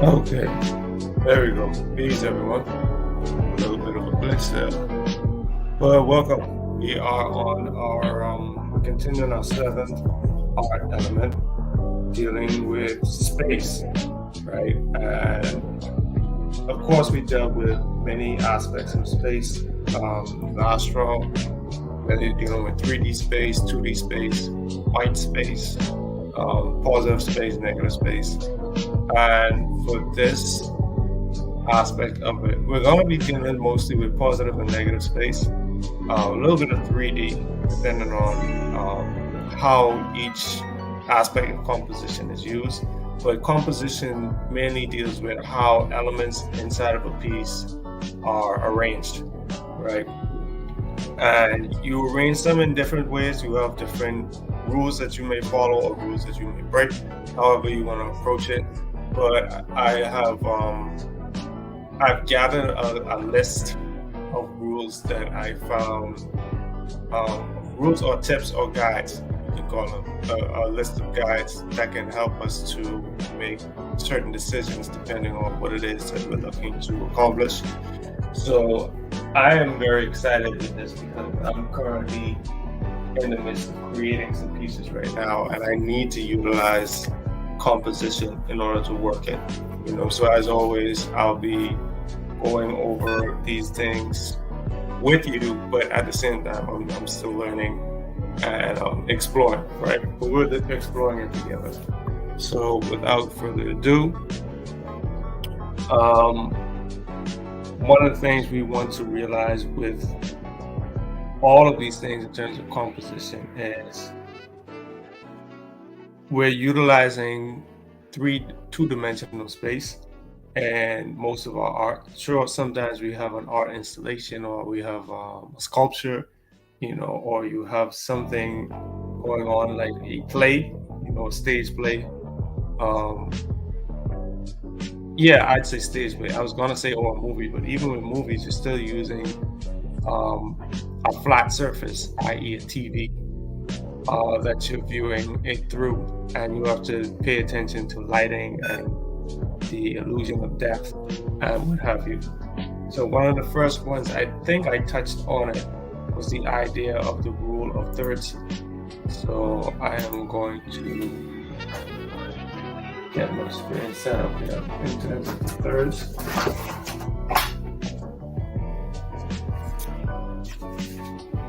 Okay, there we go. Peace, everyone. A little bit of a glitch there, but welcome. We are on our we're continuing our seventh art element, dealing with space, right? And of course, we dealt with many aspects of space. Astro, whether you're dealing with 3D space, 2D space, white space, positive space, negative space. And for this aspect of it, we're going to be dealing mostly with positive and negative space, a little bit of 3D, depending on how each aspect of composition is used. But composition mainly deals with how elements inside of a piece are arranged, right? And you arrange them in different ways. You have different rules that you may follow or rules that you may break, however you want to approach it. But I've gathered a list of rules that I found, rules or tips or guides, you can call them, a list of guides that can help us to make certain decisions depending on what it is that we're looking to accomplish. So I am very excited with this because I'm currently in the midst of creating some pieces right now, and I need to utilize composition in order to work it. So as always, I'll be going over these things with you, but at the same time, I'm still learning and exploring, right? But we're exploring it together. So without further ado, one of the things we want to realize with all of these things in terms of composition is we're utilizing two-dimensional space, and most of our art, sure, sometimes we have an art installation or we have a sculpture, or you have something going on like a play, a stage play. Yeah, I'd say stage play. I was gonna say or a movie, but even with movies, you're still using a flat surface, i.e. a TV, that you're viewing it through, and you have to pay attention to lighting and the illusion of depth and what have you. So one of the first ones, I think I touched on it, was the idea of the rule of thirds. So I am going to get my screen set up here in terms of the thirds.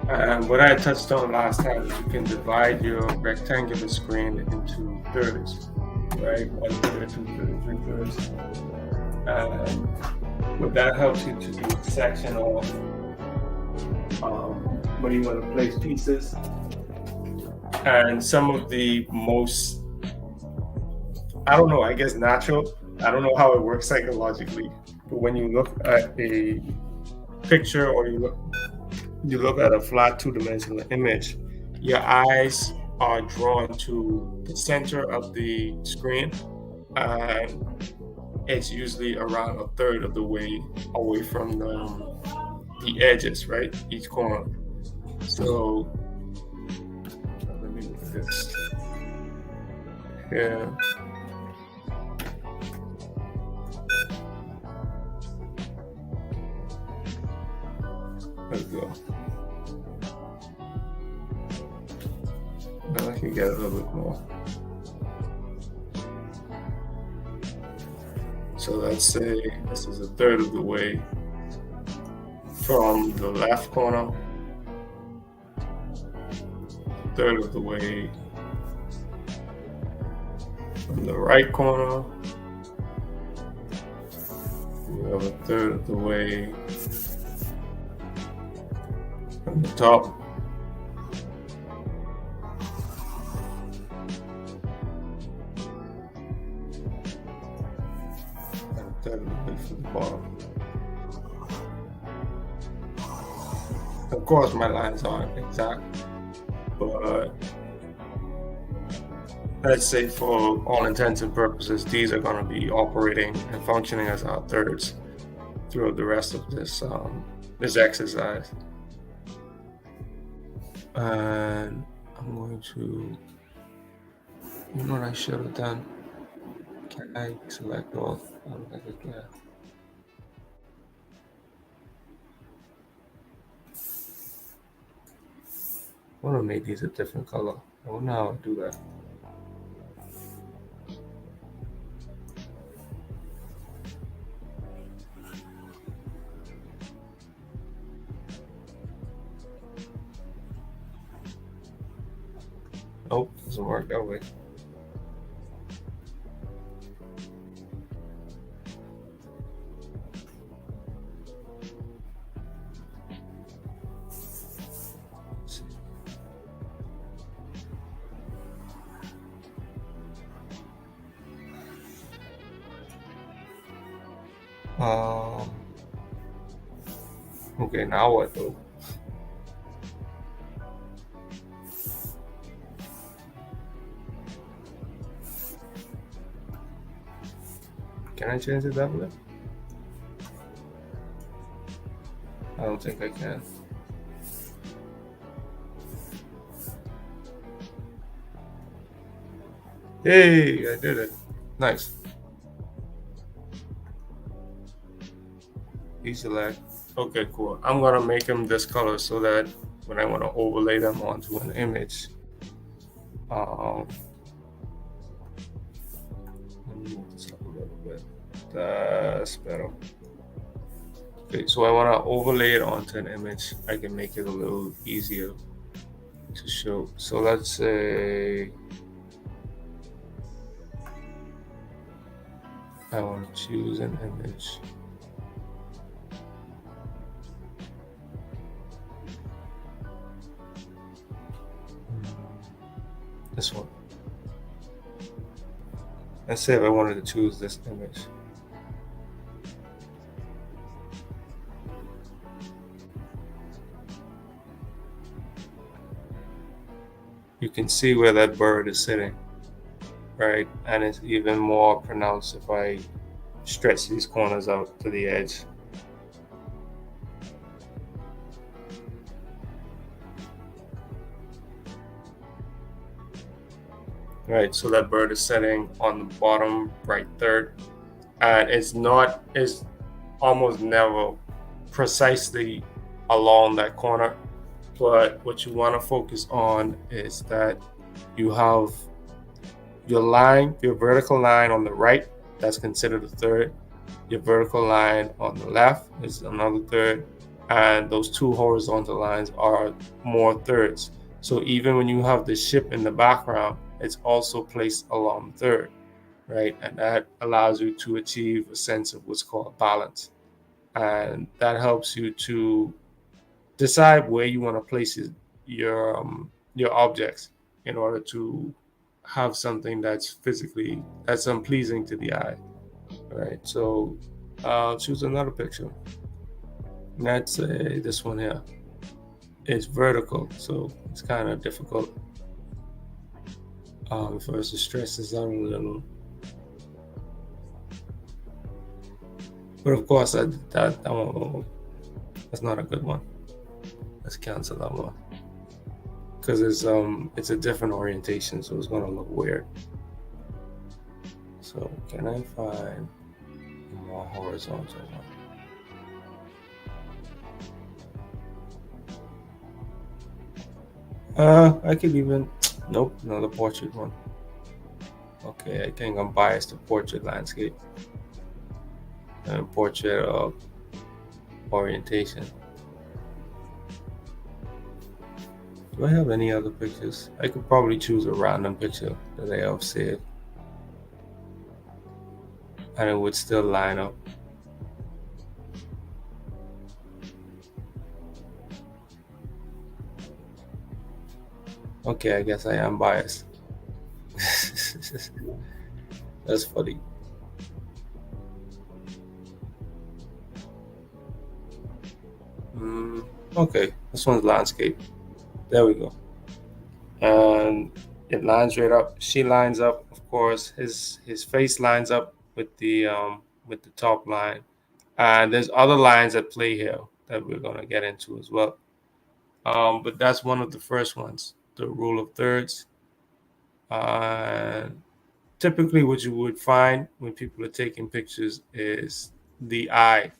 And what I touched on last time is you can divide your rectangular screen into thirds, right? 1/3, 2/3, 3/3. And what that helps you to do a section of where you want to place pieces. And some of the most, I don't know, I guess natural, I don't know how it works psychologically, but when you look at a picture or you look at a flat two-dimensional image, your eyes are drawn to the center of the screen, and it's usually around 1/3 of the way away from the edges, right? Each corner. So let me move this here. There we go. Now I can get a little bit more. So let's say this is 1/3 of the way from the left corner, 1/3 of the way from the right corner, we have 1/3 of the way from the top, that away from the bottom. Of course, my lines aren't exact, but let's say for all intents and purposes, these are going to be operating and functioning as our thirds throughout the rest of this exercise. And I'm going to, you know what I should have done? Can I select all? I don't think I can. I want to make these a different color. I wonder how I do that. Nope, doesn't work that way. Okay, now what though? Can I change it that way? I don't think I can. Hey, I did it. Nice. Deselect. Okay, cool. I'm gonna make them this color so that when I want to overlay them onto an image, let me move this up a little bit. That's better. Okay, so I want to overlay it onto an image. I can make it a little easier to show. So let's say I want to choose an image. This one. Let's say if I wanted to choose this image. You can see where that bird is sitting, right? And it's even more pronounced if I stretch these corners out to the edge. Right, so that bird is sitting on the bottom right third, and it's almost never precisely along that corner. But what you want to focus on is that you have your line, your vertical line on the right, that's considered a third. Your vertical line on the left is another third, and those two horizontal lines are more thirds. So even when you have the ship in the background, it's also placed along the third, right? And that allows you to achieve a sense of what's called balance. And that helps you to decide where you want to place your objects in order to have something that's pleasing to the eye. All right, so I'll choose another picture. Let's say this one here. It's vertical, so it's kind of difficult. If I was to stretch this out a little. But of course, that's not a good one. Let's cancel that one. Because it's a different orientation, so it's gonna look weird. So can I find a more horizontal one? I could even, nope, another portrait one. Okay, I think I'm biased to portrait landscape and portrait orientation. Do I have any other pictures? I could probably choose a random picture that I have saved, and it would still line up. Okay, I guess I am biased. That's funny. Okay, this one's landscape. There we go. And it lines right up. She lines up, of course. His face lines up with the top line. And there's other lines at play here that we're gonna get into as well. But that's one of the first ones, the rule of thirds. Uh, Typically, what you would find when people are taking pictures is the eye.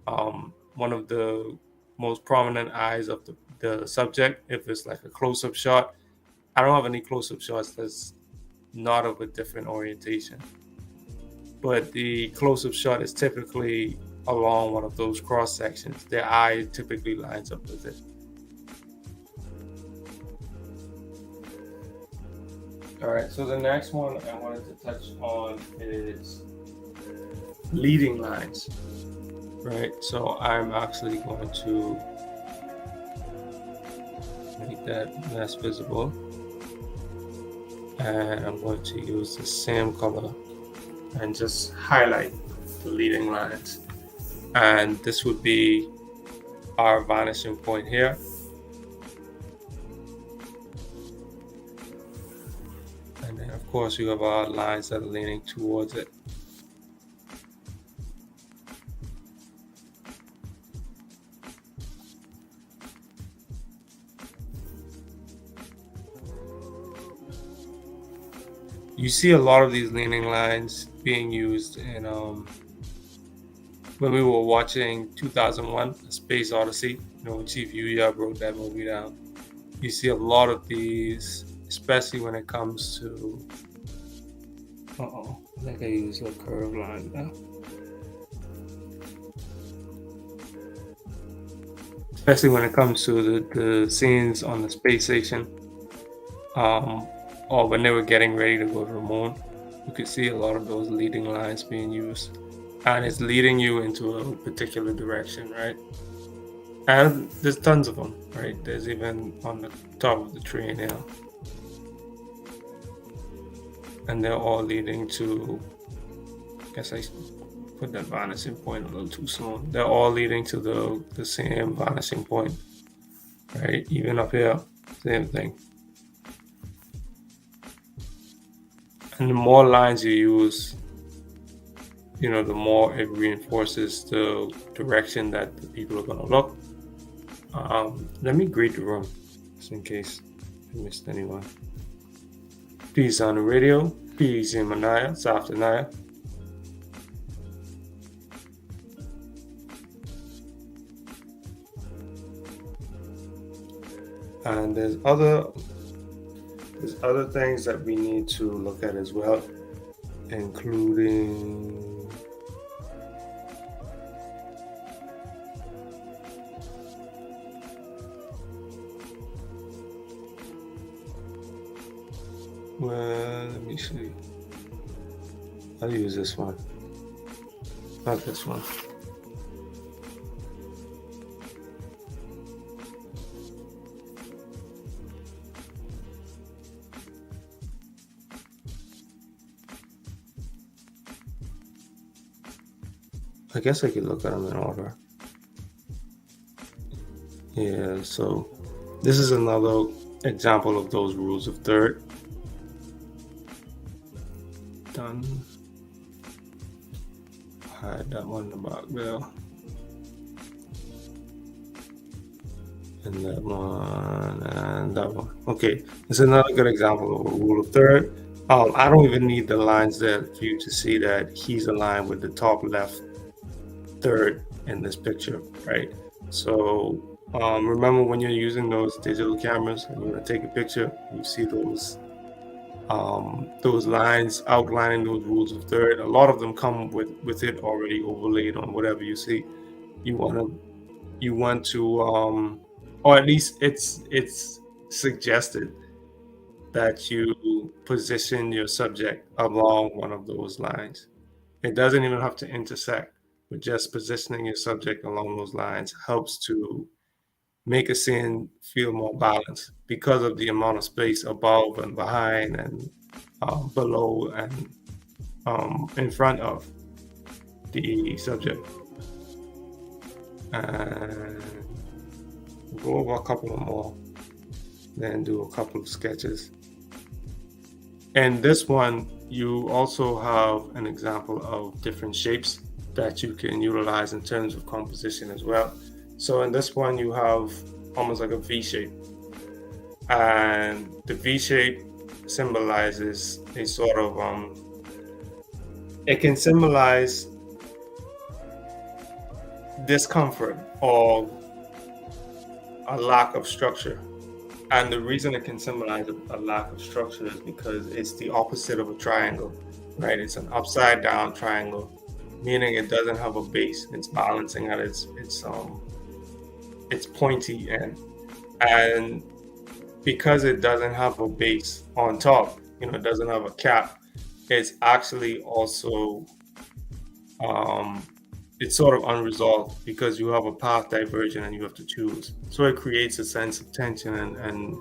One of the most prominent eyes of the subject. If it's like a close-up shot, I don't have any close-up shots that's not of a different orientation. But the close-up shot is typically along one of those cross sections. Their eye typically lines up with it. All right, so the next one I wanted to touch on is leading lines, right? So I'm actually going to make that less visible. And I'm going to use the same color and just highlight the leading lines. And this would be our vanishing point here. And then of course you have our lines that are leaning towards it. You see a lot of these leaning lines being used in when we were watching 2001: A Space Odyssey, when Chief Yuya wrote that movie down. You see a lot of these, especially when it comes to I think I use a curved line now. Especially when it comes to the scenes on the space station, or when they were getting ready to go to the moon, you could see a lot of those leading lines being used. And it's leading you into a particular direction, right? And there's tons of them, right? There's even on the top of the tree now. And they're all leading to, I guess I put that vanishing point a little too soon. They're all leading to the same vanishing point, right? Even up here, same thing. And the more lines you use, the more it reinforces the direction that the people are going to look. Let me greet the room, just in case I missed anyone. Peace on the radio. Peace in Manaya, Saftanaya. And there's other things that we need to look at as well, including let me see. I'll use this one, not this one. I guess I could look at them in order. Yeah, so this is another example of those rules of third. Done. Hide that one in the back there. And that one, and that one. Okay, it's another good example of a rule of third. I don't even need the lines there for you to see that he's aligned with the top left third in this picture, right? So remember when you're using those digital cameras and you're gonna take a picture, you see those lines outlining those rules of third. A lot of them come with it already overlaid on whatever you see. You want to or at least it's suggested that you position your subject along one of those lines. It doesn't even have to intersect, but just positioning your subject along those lines helps to make a scene feel more balanced because of the amount of space above and behind and below and in front of the subject. And Go over a couple of more, then do a couple of sketches. And this one, you also have an example of different shapes that you can utilize in terms of composition as well. So in this one, you have almost like a V shape. And the V shape symbolizes a sort of, it can symbolize discomfort or a lack of structure. And the reason it can symbolize a lack of structure is because it's the opposite of a triangle, right? It's an upside down triangle, meaning it doesn't have a base. It's balancing at its pointy end. And because it doesn't have a base on top, it doesn't have a cap, it's actually also it's sort of unresolved because you have a path diversion and you have to choose. So it creates a sense of tension and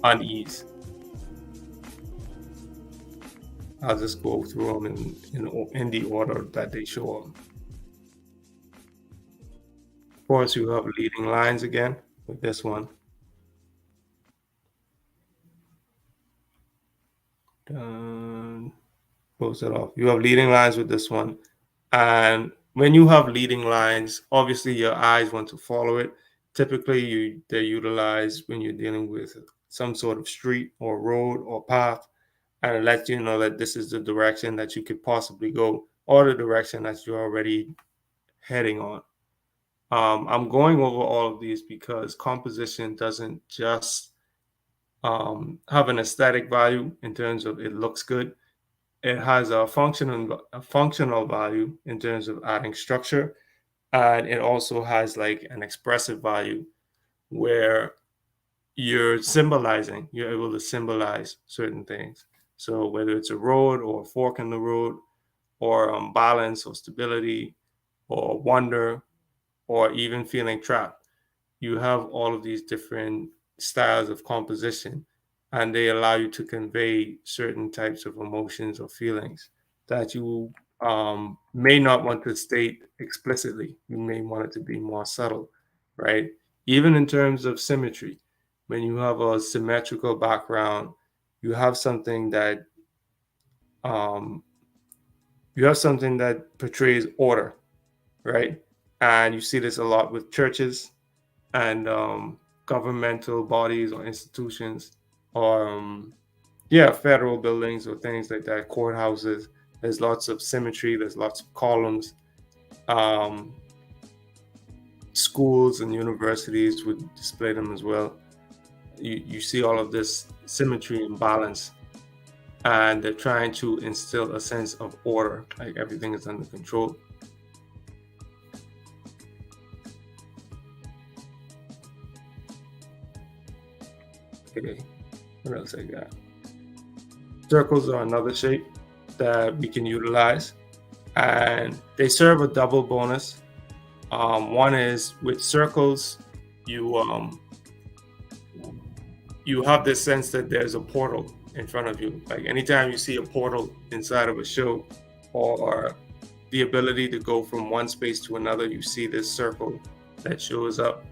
unease. I'll just go through them in the order that they show up. Of course, you have leading lines again with this one. Close it off. You have leading lines with this one. And when you have leading lines, obviously your eyes want to follow it. Typically, they're utilized when you're dealing with some sort of street or road or path, and it lets you know that this is the direction that you could possibly go or the direction that you're already heading on. I'm going over all of these because composition doesn't just have an aesthetic value in terms of it looks good. It has a functional value in terms of adding structure, and it also has like an expressive value where you're able to symbolize certain things. So whether it's a road or a fork in the road, or balance or stability, or wonder, or even feeling trapped, you have all of these different styles of composition, and they allow you to convey certain types of emotions or feelings that you may not want to state explicitly. You may want it to be more subtle, right? Even in terms of symmetry, when you have a symmetrical background, you have something that portrays order, right? And you see this a lot with churches and governmental bodies or institutions, or federal buildings or things like that, courthouses. There's lots of symmetry, there's lots of columns. Schools and universities would display them as well. You see all of this symmetry and balance, and they're trying to instill a sense of order, like everything is under control. Okay, what else I got? Circles are another shape that we can utilize, and they serve a double bonus. One is with circles, you have this sense that there's a portal in front of you. Like anytime you see a portal inside of a show, or the ability to go from one space to another, you see this circle that shows up.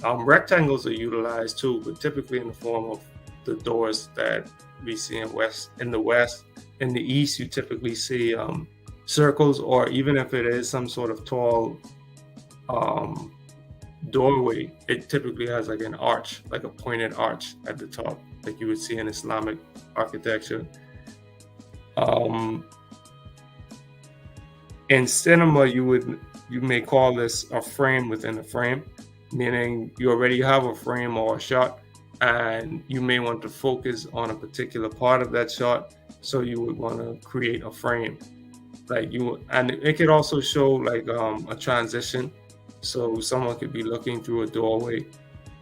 Rectangles are utilized too, but typically in the form of the doors that we see in the West. In the East, you typically see circles, or even if it is some sort of tall doorway, it typically has like an arch, like a pointed arch at the top, like you would see in Islamic architecture. In cinema, you may call this a frame within a frame, meaning you already have a frame or a shot, and you may want to focus on a particular part of that shot, so you would want to create a frame. And it could also show like a transition. So someone could be looking through a doorway,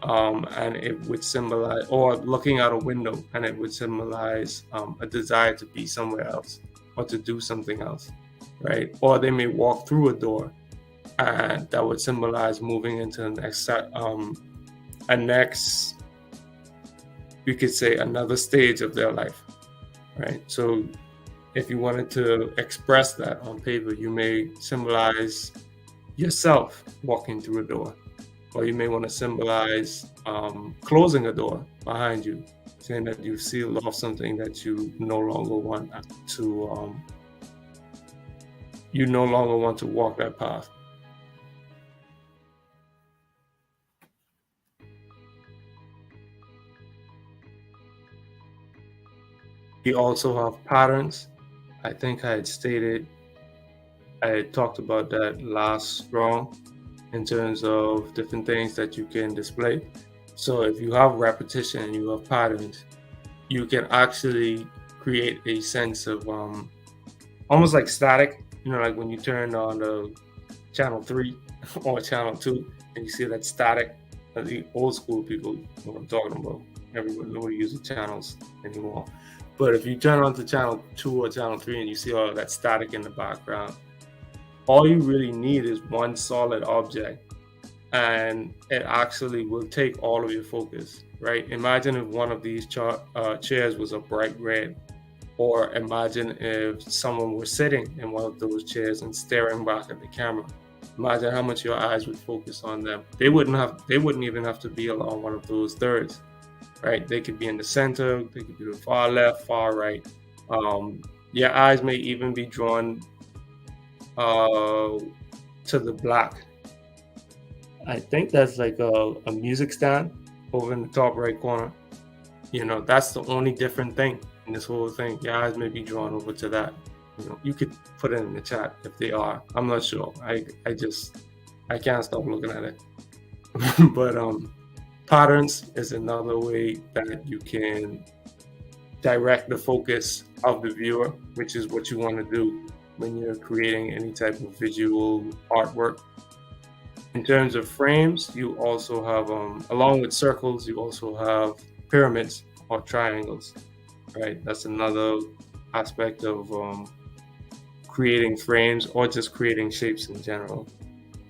and it would symbolize, or looking out a window, and it would symbolize a desire to be somewhere else or to do something else, right? Or they may walk through a door, and that would symbolize moving into the next, we could say, another stage of their life, right? So if you wanted to express that on paper, you may symbolize yourself walking through a door, or you may want to symbolize closing a door behind you, saying that you've sealed off something that no longer want to you no longer want to walk that path. You also have patterns. I think I had talked about that last strong in terms of different things that you can display. So if you have repetition and you have patterns, you can actually create a sense of almost like static. Like when you turn on the channel 3 or channel 2 and you see that static. The old school people know what I'm talking about. Nobody uses channels anymore. But if you turn on to channel 2 or channel 3 and you see all of that static in the background, all you really need is one solid object, and it actually will take all of your focus, right? Imagine if one of these chairs was a bright red, or imagine if someone were sitting in one of those chairs and staring back at the camera. Imagine how much your eyes would focus on them. They wouldn't even have to be along one of those thirds, right? They could be in the center, they could be the far left, far right. Your eyes may even be drawn to the black. I think that's like a music stand over in the top right corner. That's the only different thing in this whole thing. Your eyes may be drawn over to that. You could put it in the chat if they are. I'm not sure. I can't stop looking at it. But patterns is another way that you can direct the focus of the viewer, which is what you want to do when you're creating any type of visual artwork. In terms of frames, you also have, along with circles, you also have pyramids or triangles, right? That's another aspect of creating frames or just creating shapes in general,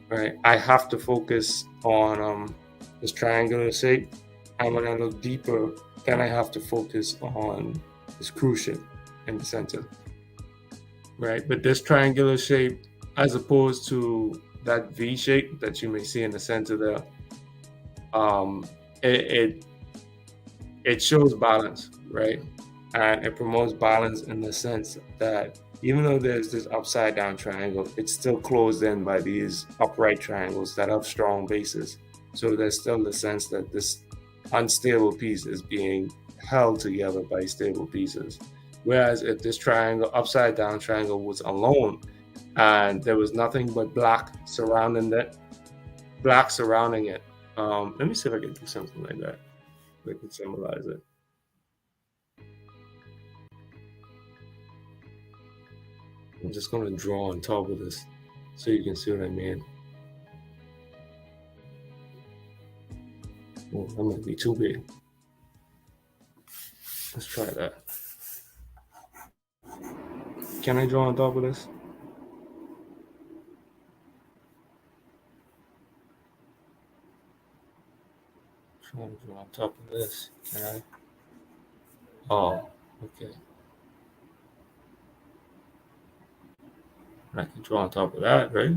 right? I have to focus on this triangular shape, and when I look deeper, then I have to focus on this cruciate in the center, right? But this triangular shape, as opposed to that V shape that you may see in the center there, it shows balance, right? And it promotes balance in the sense that even though there's this upside down triangle, it's still closed in by these upright triangles that have strong bases. So there's still the sense that this unstable piece is being held together by stable pieces. Whereas if this triangle, upside down triangle, was alone and there was nothing but black surrounding it, let me see if I can do something like that. I can symbolize it. I'm just going to draw on top of this so you can see what I mean. Oh, that might be too big. Let's try that. Can I draw on top of this? Trying to draw on top of this. Can I? Oh, okay. I can draw on top of that, right?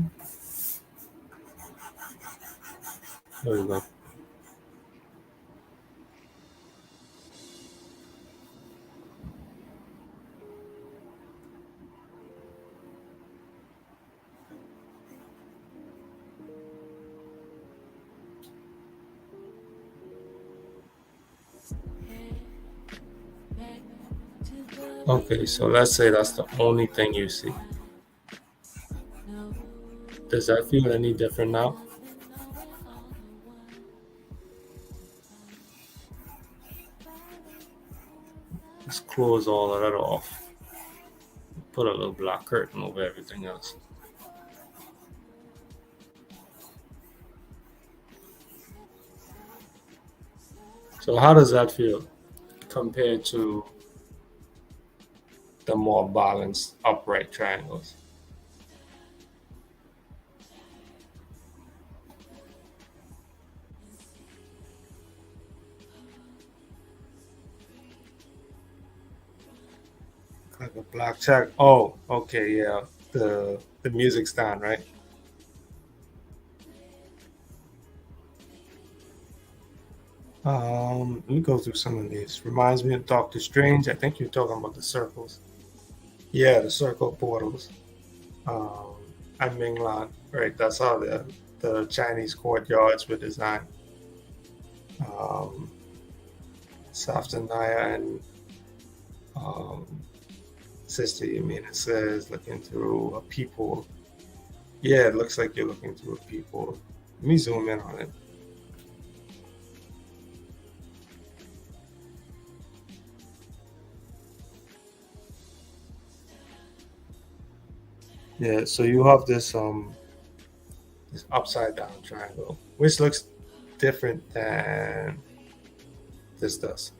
There we go. Okay, so let's say that's the only thing you see. Does that feel any different now? Let's close all of that off. Put a little black curtain over everything else. So how does that feel compared to the more balanced upright triangles? Like a black check. Oh, okay, yeah. The music stand, right? Let me go through some of these. Reminds me of Doctor Strange. I think you're talking about the circles. Yeah, the circle portals. Um, and Minglan, right? That's how the Chinese courtyards were designed. Um, Saftanaya and um, Sister Yamina says, looking through a peephole. Yeah, it looks like you're looking through a peephole. Let me zoom in on it. Yeah, so you have this upside down triangle, which looks different than this does.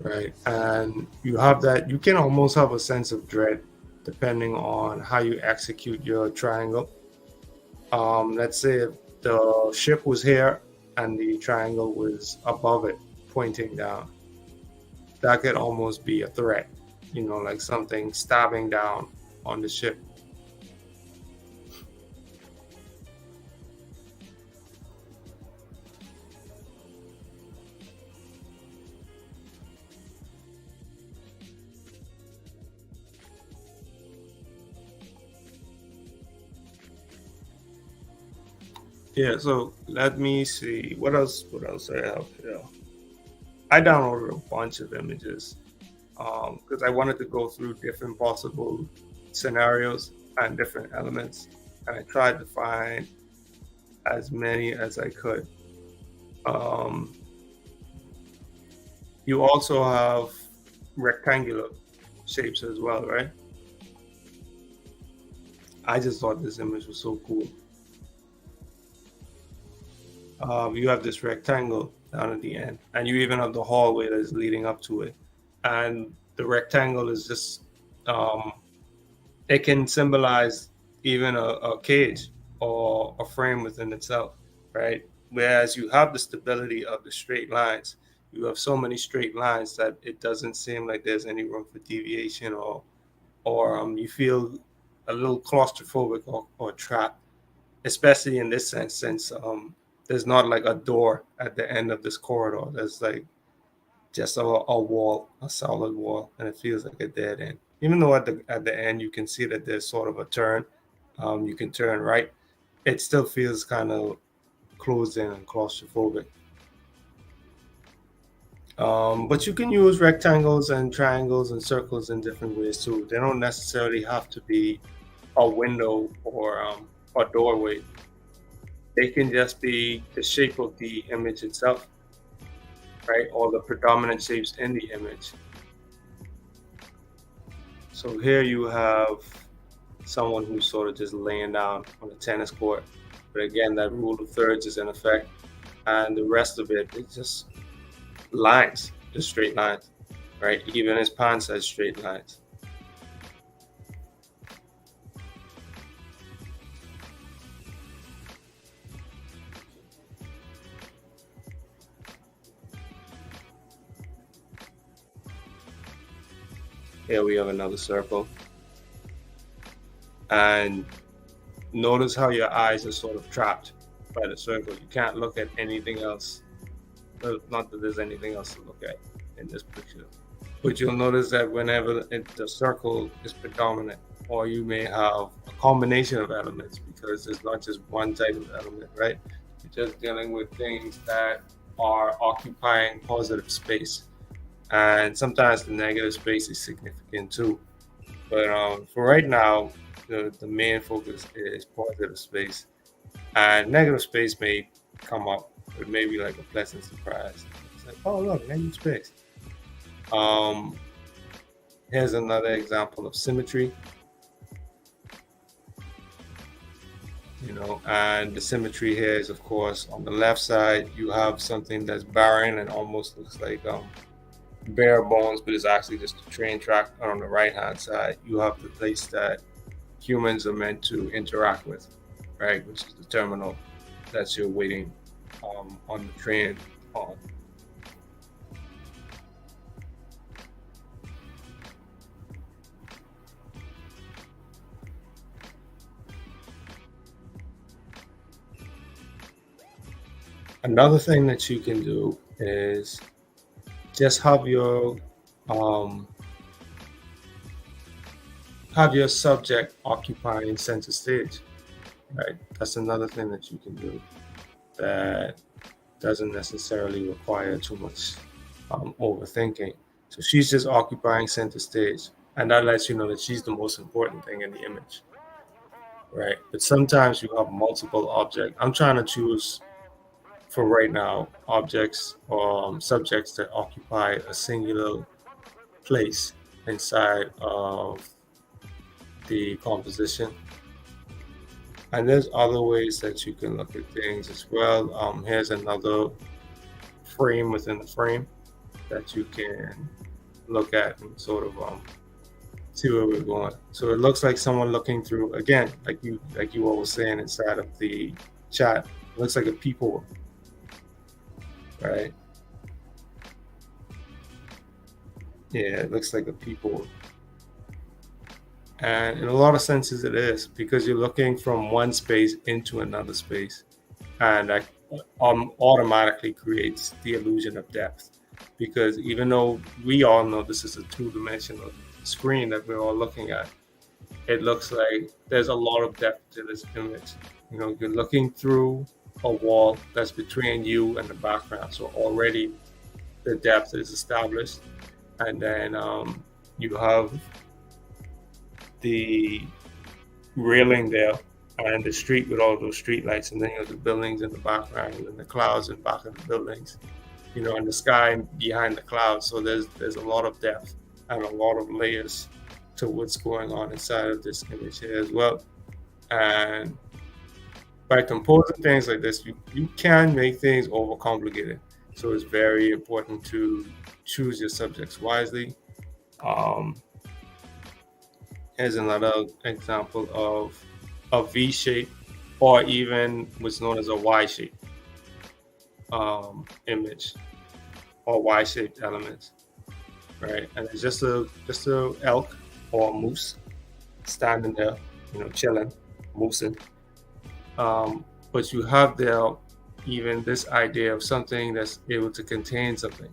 Right. And you have that, you can almost have a sense of dread depending on how you execute your triangle. Let's say if the ship was here and the triangle was above it, pointing down, that could almost be a threat, like something stabbing down on the ship. Yeah, so let me see. What else I have here? I downloaded a bunch of images because I wanted to go through different possible scenarios and different elements. And I tried to find as many as I could. Um, you also have rectangular shapes as well, right? I just thought this image was so cool. You have this rectangle down at the end, and you even have the hallway that is leading up to it. And the rectangle is just, um, it can symbolize even a cage or a frame within itself, right? Whereas you have the stability of the straight lines, you have so many straight lines that it doesn't seem like there's any room for deviation, or you feel a little claustrophobic or trapped, especially in this sense, since there's not like a door at the end of this corridor. There's like just a wall, a solid wall, and it feels like a dead end. Even though at the end you can see that there's sort of a turn, you can turn right. It still feels kind of closed in and claustrophobic. But you can use rectangles and triangles and circles in different ways too. They don't necessarily have to be a window or a doorway. They can just be the shape of the image itself, right? Or the predominant shapes in the image. So here you have someone who's sort of just laying down on a tennis court. But again, that rule of thirds is in effect. And the rest of it is just lines, just straight lines, right? Even his pants has straight lines. Here we have another circle. And notice how your eyes are sort of trapped by the circle. You can't look at anything else. Well, not that there's anything else to look at in this picture. But you'll notice that whenever the circle is predominant, or you may have a combination of elements because there's not just one type of element, right? You're just dealing with things that are occupying positive space. And sometimes the negative space is significant too. But for right now, the main focus is positive space. And negative space may come up, but maybe like a pleasant surprise. It's like, oh, look, negative space. Um, Here's another example of symmetry, and the symmetry here is, of course, on the left side, you have something that's barren and almost looks like bare bones, but it's actually just a train track. And on the right hand side, you have the place that humans are meant to interact with, right? Which is the terminal that you're waiting on the train on. Another thing that you can do is just um, have your subject occupying center stage, right? That's another thing that you can do that doesn't necessarily require too much overthinking. So she's just occupying center stage, and that lets you know that she's the most important thing in the image, right? But sometimes you have multiple objects. I'm trying to choose for right now objects or subjects that occupy a singular place inside of the composition. And there's other ways that you can look at things as well. Here's another frame within the frame that you can look at and sort of see where we're going. So it looks like someone looking through, again, like you all were saying inside of the chat. It looks like a peephole, right? Yeah, it looks like a peephole. And in a lot of senses it is, because you're looking from one space into another space, and that automatically creates the illusion of depth. Because even though we all know this is a two-dimensional screen that we're all looking at, it looks like there's a lot of depth to this image. You know, you're looking through a wall that's between you and the background, so already the depth is established. And then you have the railing there and the street with all those street lights, and then you have the buildings in the background and the clouds in back of the buildings, you know, and the sky behind the clouds. So there's a lot of depth and a lot of layers to what's going on inside of this image here as well. And by composing things like this, you can make things overcomplicated. So it's very important to choose your subjects wisely. Here's another example of a V shape, or even what's known as a Y shape image, or Y shaped elements, right? And it's just a elk or a moose standing there, you know, chilling, moosing. But you have there even this idea of something that's able to contain something.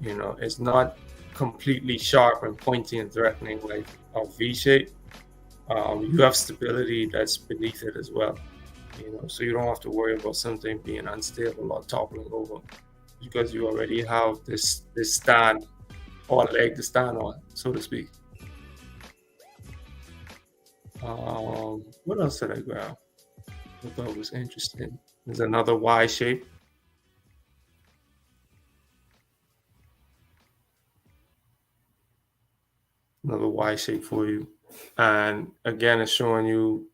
You know, it's not completely sharp and pointy and threatening like a V shape. You have stability that's beneath it as well. You know, so you don't have to worry about something being unstable or toppling over, because you already have this stand or leg to stand on, so to speak. What else did I grab? I thought was interesting. There's another Y shape. Another Y shape for you. And again, it's showing you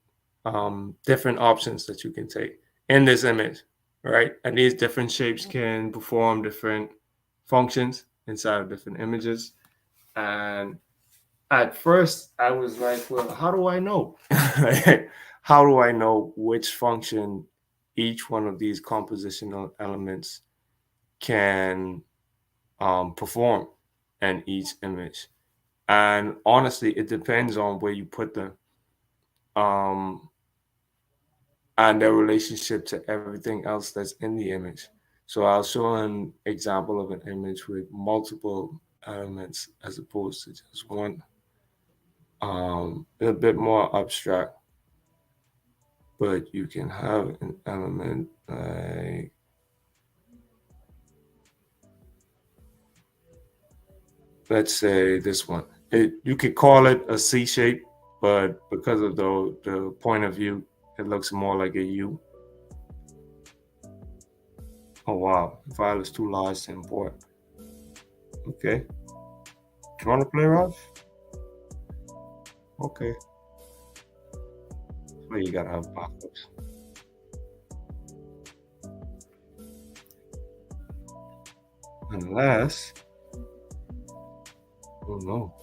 different options that you can take in this image, right? And these different shapes can perform different functions inside of different images. And at first, I was like, well, how do I know? How do I know which function each one of these compositional elements can perform in each image? And honestly, it depends on where you put them and their relationship to everything else that's in the image. So I'll show an example of an image with multiple elements as opposed to just one. A bit more abstract, but you can have an element like, let's say this one. You could call it a C shape, but because of the point of view, it looks more like a U. Oh wow, the file is too large to import. Okay. Do you want to play, Raj? Okay. So you gotta have backups. Unless, oh no,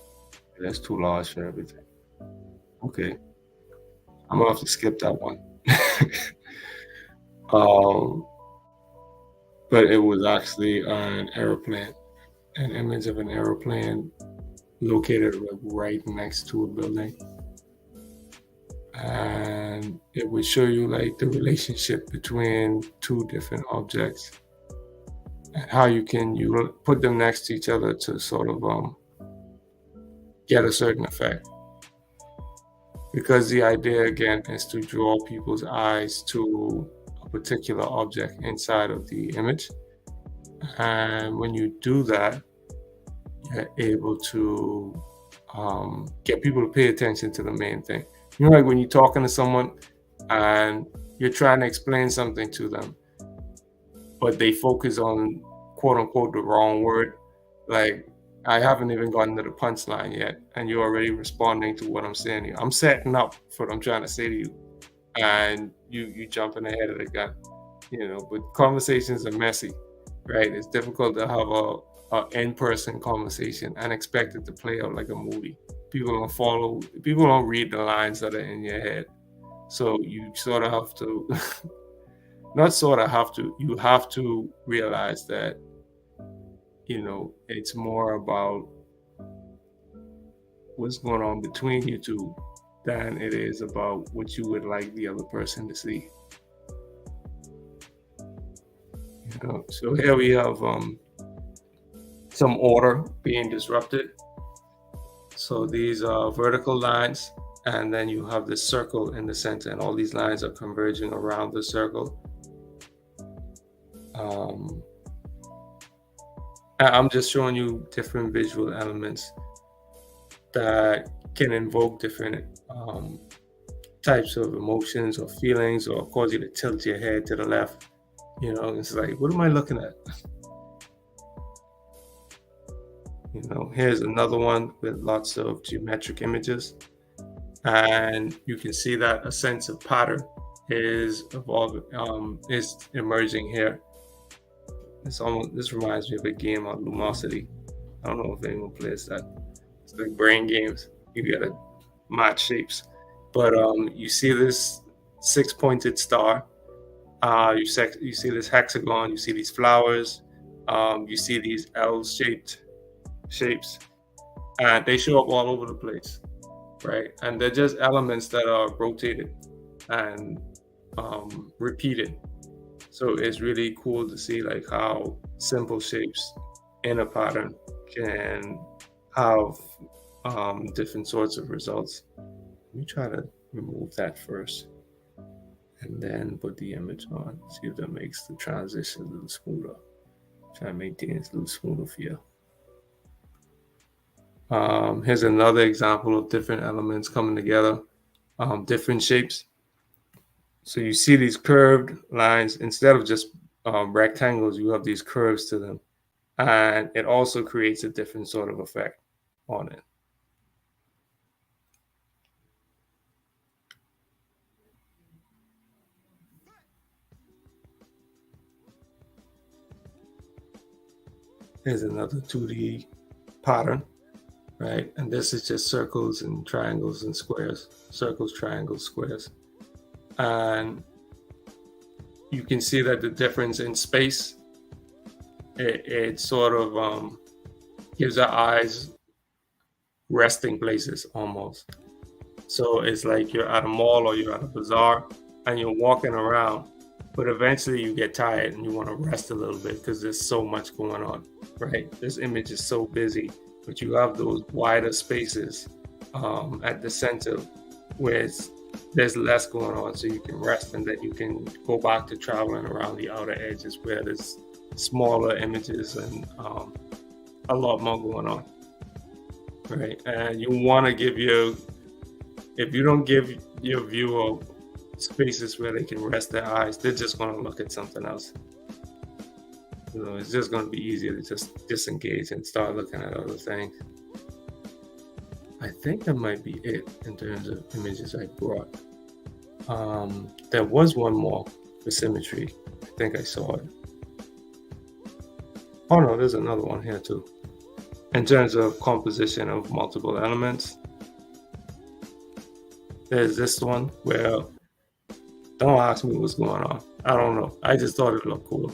that's too large for everything. Okay, I'm gonna have to skip that one. um, but it was actually an airplane, an image of an airplane located right next to a building. and it would show you like the relationship between two different objects and how you put them next to each other to sort of get a certain effect. Because the idea again is to draw people's eyes to a particular object inside of the image. And when you do that, you're able to get people to pay attention to the main thing. You know, like when you're talking to someone and you're trying to explain something to them, but they focus on quote unquote the wrong word. Like, I haven't even gotten to the punchline yet, and you're already responding to what I'm saying to you. I'm setting up for what I'm trying to say to you, and you jumping ahead of the gun. You know, but conversations are messy, right? It's difficult to have a in-person conversation and expect it to play out like a movie. People don't read the lines that are in your head. So you sort of have to, not sort of have to, you have to realize that, you know, it's more about what's going on between you two than it is about what you would like the other person to see. You know, so here we have some order being disrupted. So these are vertical lines, and then you have this circle in the center, and all these lines are converging around the circle. I'm just showing you different visual elements that can invoke different types of emotions or feelings, or cause you to tilt your head to the left. You know, it's like, what am I looking at? You know, here's another one with lots of geometric images, and you can see that a sense of pattern is emerging here. This reminds me of a game on Lumosity. I don't know if anyone plays that. It's like brain games. You gotta match shapes, but you see this 6-pointed star. You see this hexagon. You see these flowers. You see these L-shaped shapes, and they show up all over the place, right? And they're just elements that are rotated and repeated. So it's really cool to see like how simple shapes in a pattern can have different sorts of results. Let me try to remove that first and then put the image on, see if that makes the transition a little smoother. Try to make things a little smoother for you. Here's another example of different elements coming together, different shapes. So you see these curved lines, instead of just rectangles, you have these curves to them. And it also creates a different sort of effect on it. Here's another 2D pattern, right? And this is just circles and triangles and squares, circles, triangles, squares. And you can see that the difference in space, it sort of gives our eyes resting places almost. So it's like you're at a mall or you're at a bazaar and you're walking around, but eventually you get tired and you want to rest a little bit because there's so much going on, right? This image is so busy, but you have those wider spaces at the center where there's less going on, so you can rest, and then you can go back to traveling around the outer edges where there's smaller images and a lot more going on, right? And you want to if you don't give your viewer spaces where they can rest their eyes, they're just going to look at something else. You know, it's just going to be easier to just disengage and start looking at other things. I think that might be it in terms of images I brought. There was one more for symmetry. I think I saw it. Oh no, there's another one here too. In terms of composition of multiple elements, there's this one where, don't ask me what's going on. I don't know. I just thought it looked cool.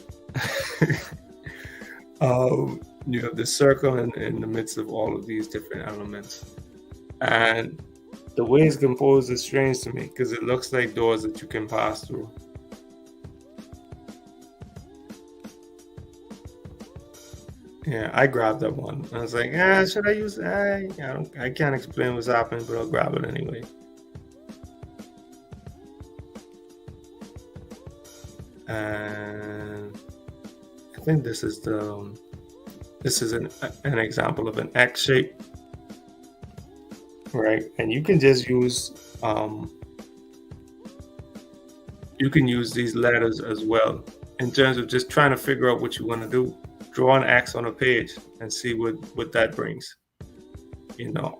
You have this circle in the midst of all of these different elements. And The way it's composed is strange to me because it looks like doors that you can pass through. Yeah, I grabbed that one. I was like, should I use that? I can't explain what's happening, but I'll grab it anyway. And I think this is an example of an X shape, right? And you can just use these letters as well in terms of just trying to figure out what you want to do. Draw an X on a page and see what that brings.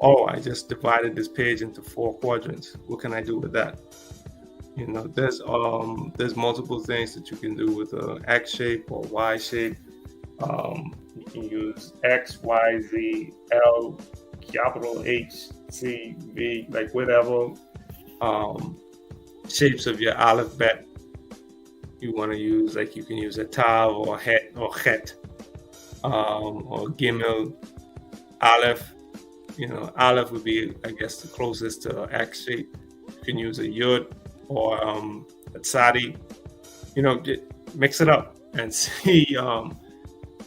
Oh, I just divided this page into 4 quadrants. What can I do with that? There's multiple things that you can do with a X shape or Y shape. You can use X, Y, Z, L, capital H, C, V, like whatever shapes of your alphabet you want to use. Like you can use a tav or het or chet, or gimel, aleph. Aleph would be, I guess, the closest to X shape. You can use a yud or a tzadi. Mix it up and see,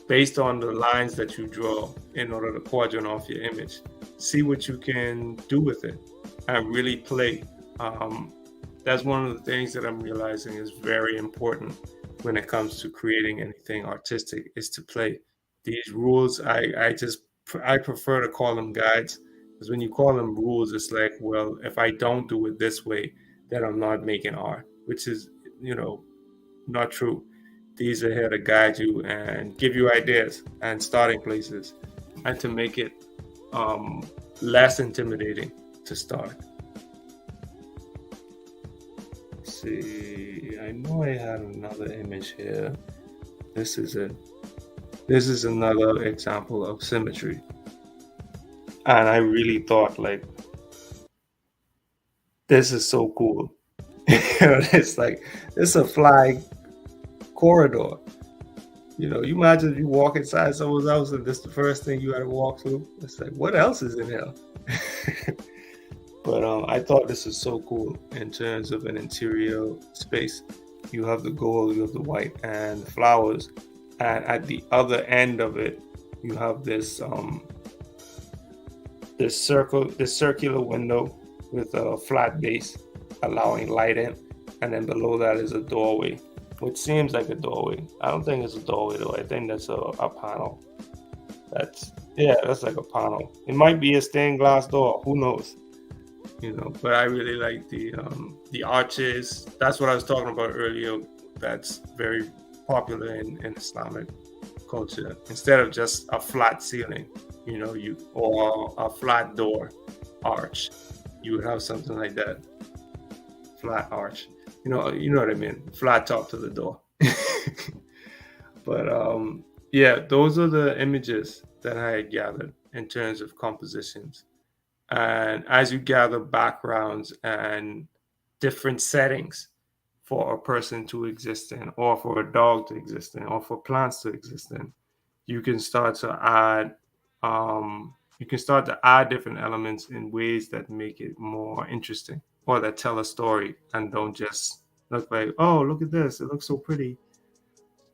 based on the lines that you draw in order to quadrant off your image, see what you can do with it and really play. That's one of the things that I'm realizing is very important when it comes to creating anything artistic, is to play. These rules, I prefer to call them guides, because when you call them rules, it's like, well, if I don't do it this way, then I'm not making art, which is, not true. These are here to guide you and give you ideas and starting places, and to make it less intimidating to start. Let's see, I know I had another image here. This is it. This is another example of symmetry. And I really thought, like, this is so cool. It's like, it's a fly corridor. You imagine if you walk inside someone's house and this is the first thing you had to walk through. It's like, what else is in here? But I thought this is so cool in terms of an interior space. You have the gold, you have the white, and the flowers. And at the other end of it, you have this circular window with a flat base, allowing light in. And then below that is a doorway, which seems like a doorway. I don't think it's a doorway though. I think that's a panel. That's like a panel. It might be a stained glass door. Who knows? But I really like the arches. That's what I was talking about earlier. That's very popular in Islamic culture. Instead of just a flat ceiling, or a flat door arch, you would have something like that. Flat arch. You know what I mean? Flat top to the door. But those are the images that I had gathered in terms of compositions. And as you gather backgrounds and different settings for a person to exist in, or for a dog to exist in, or for plants to exist in, you can start to add different elements in ways that make it more interesting, or that tell a story and don't just look like, oh, look at this, it looks so pretty.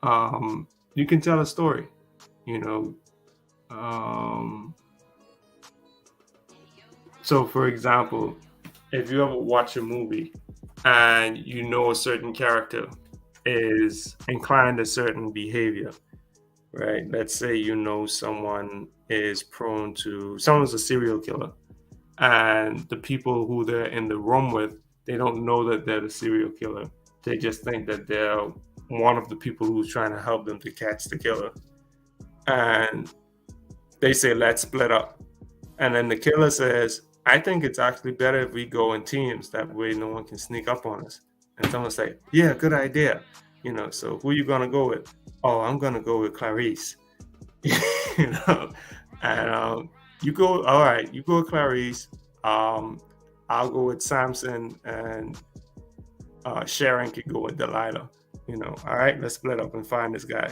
You can tell a story, so for example, if you ever watch a movie and a certain character is inclined to certain behavior, right? Let's say someone's a serial killer, and the people who they're in the room with, they don't know that they're the serial killer. They just think that they're one of the people who's trying to help them to catch the killer. And they say, let's split up. And then the killer says, I think it's actually better if we go in teams. That way no one can sneak up on us. And someone's like, yeah, good idea. So who are you going to go with? Oh, I'm going to go with Clarice. And you go, all right, you go with Clarice. I'll go with Samson, and Sharon could go with Delilah. All right, let's split up and find this guy.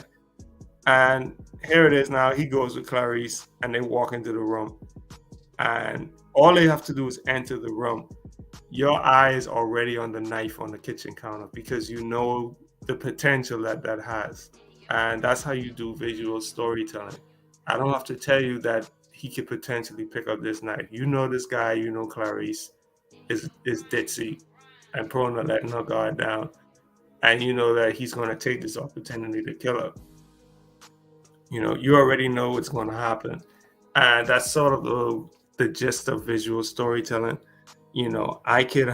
And here it is now. He goes with Clarice, and they walk into the room. And all they have to do is enter the room. Your eye is already on the knife on the kitchen counter because you know the potential that that has. And that's how you do visual storytelling. I don't have to tell you that he could potentially pick up this knife. You know this guy, you know Clarice is ditzy and prone to letting her guard down. And you know that he's going to take this opportunity to kill her. You know, you already know what's going to happen. And that's sort of the gist of visual storytelling. You know, I could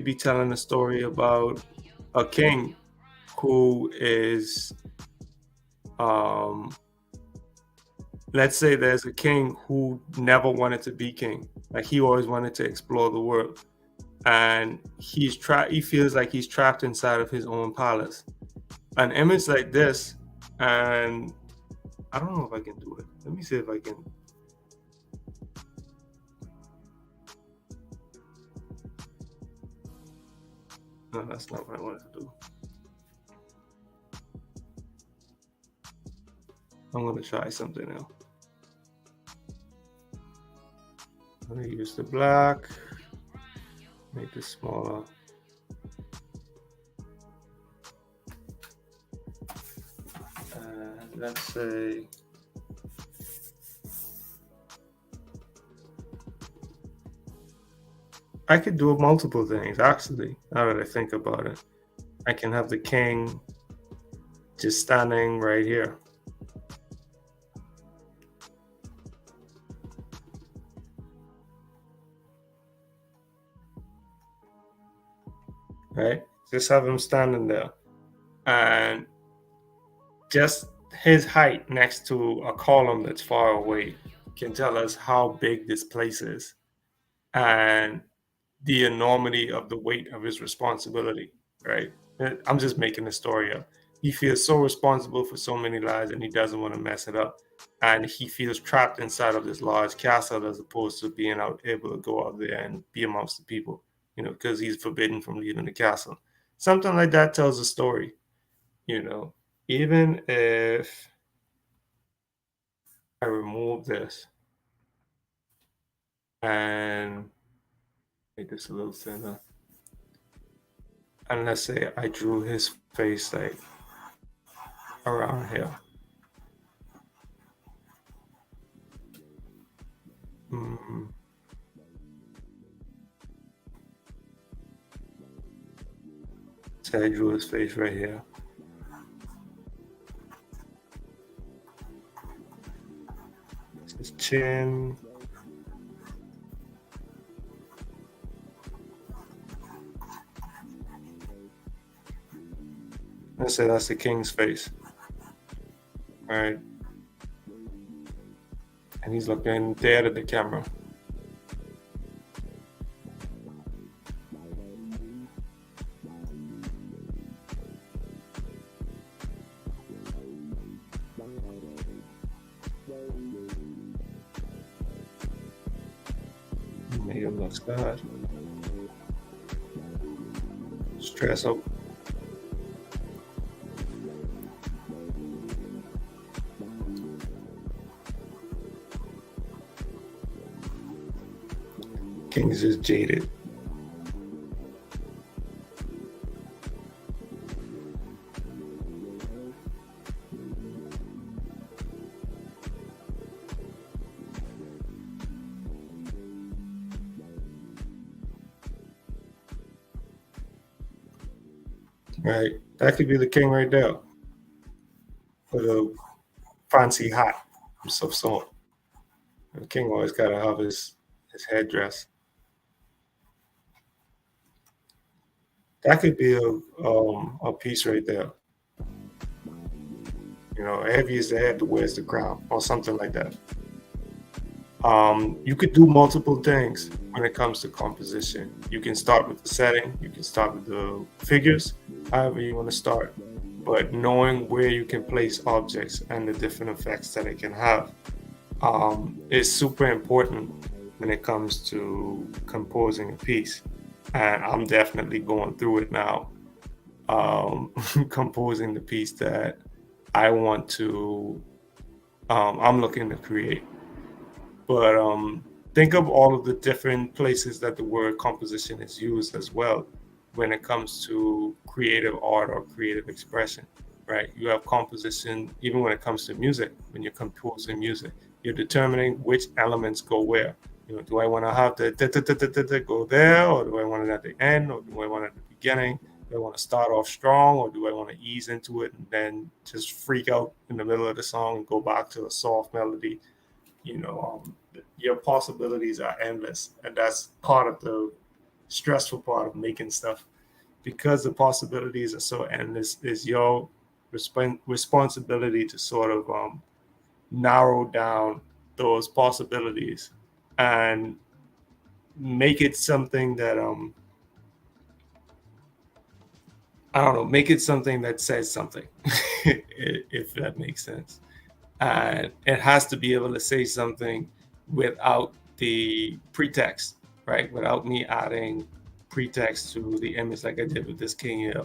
be telling a story about a king who is um let's say there's a king who never wanted to be king. Like he always wanted to explore the world. And he feels like he's trapped inside of his own palace. An image like this, and I don't know if I can do it. Let me see if I can. No, that's not what I wanted to do. I'm gonna try something else. I'm gonna use the black, make this smaller. And let's say I could do multiple things actually, now that I think about it. I can have the king just standing right here. Right? Just have him standing there. And just his height next to a column that's far away can tell us how big this place is and the enormity of the weight of his responsibility, right? I'm just making the story up. He feels so responsible for so many lives and he doesn't want to mess it up. And he feels trapped inside of this large castle as opposed to being able to go out there and be amongst the people, you know, because he's forbidden from leaving the castle. Something like that tells a story, you know, even if I remove this and make this a little thinner. And let's say I drew his face like around here. Mm. So I drew his face right here. His chin. Let's say that's the king's face. All right. And he's looking dead at the camera. Make him look sad. Stress out. King's just jaded. Right, that could be the king right there with a fancy hat and stuff. So the king always gotta have his headdress. That could be a piece right there. You know, heavy is the head, wears the crown, or something like that. You could do multiple things when it comes to composition. You can start with the setting, you can start with the figures, however you want to start. But knowing where you can place objects and the different effects that it can have is super important when it comes to composing a piece. And I'm definitely going through it now, composing the piece that I want to, I'm looking to create. But think of all of the different places that the word composition is used as well when it comes to creative art or creative expression, right? You have composition even when it comes to music. When you're composing music, you're determining which elements go where. Do I want to have the go there, or do I want it at the end, or do I want it at the beginning? Do I want to start off strong, or do I want to ease into it and then just freak out in the middle of the song and go back to a soft melody? Your possibilities are endless, and that's part of the stressful part of making stuff, because the possibilities are so endless. Is your responsibility to sort of narrow down those possibilities and make it something that I don't know, make it something that says something, if that makes sense. And it has to be able to say something without the pretext, right? Without me adding pretext to the image, like I did with this king here,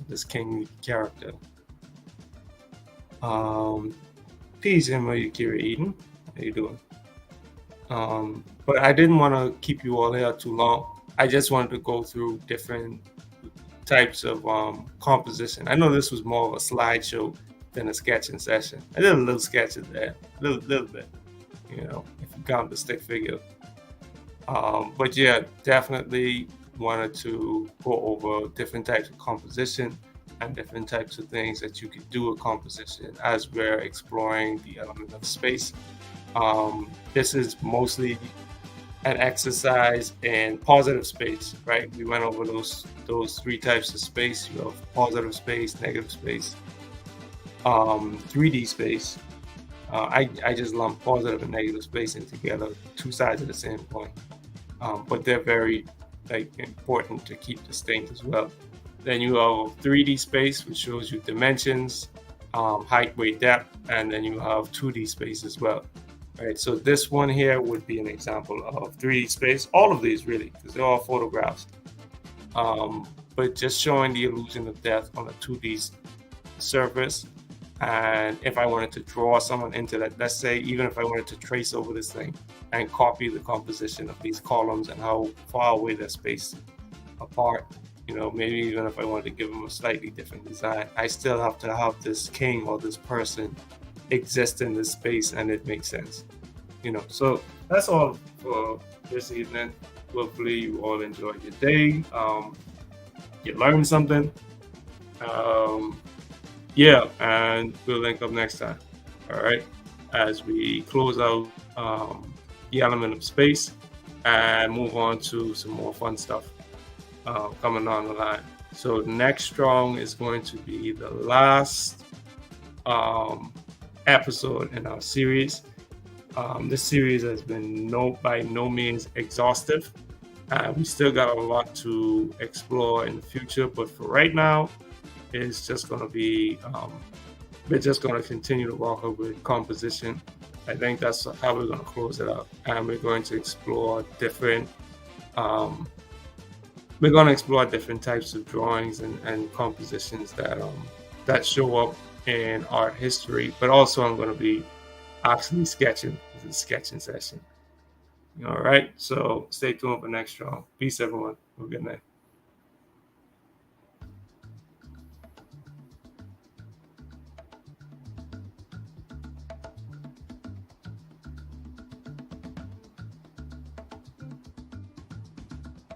this king character. Peace, Kira Eden. How you doing? But I didn't want to keep you all here too long. I just wanted to go through different types of composition. I know this was more of a slideshow than a sketching session. I did a little sketches there, a little bit, if you count the stick figure. But yeah, definitely wanted to go over different types of composition and different types of things that you could do with composition as we're exploring the element of space. This is mostly an exercise in positive space, right? We went over those three types of space. You have positive space, negative space, 3D space. I just lump positive and negative space in together, two sides of the same coin. But they're very important to keep distinct as well. Then you have 3D space, which shows you dimensions, height, weight, depth, and then you have 2D space as well. Right, so this one here would be an example of 3D space. All of these really, because they're all photographs. But just showing the illusion of depth on a 2D surface. And if I wanted to draw someone into that, let's say, even if I wanted to trace over this thing and copy the composition of these columns and how far away they're spaced apart, maybe even if I wanted to give them a slightly different design, I still have to have this king or this person exist in this space and it makes sense. So that's all for this evening. Hopefully you all enjoyed your day. You learned something. Yeah, and we'll link up next time. All right, as we close out the element of space and move on to some more fun stuff coming on the line. So next strong is going to be the last episode in our series. This series has been by no means exhaustive. We still got a lot to explore in the future, but for right now, it's just going to be, we're just going to continue to walk up with composition. I think that's how we're going to close it up. And we're going to explore different types of drawings and compositions that show up in art history, but also I'm going to be actually sketching. This is a sketching session. All right, so stay tuned for next strong. Peace, everyone. Have a good night.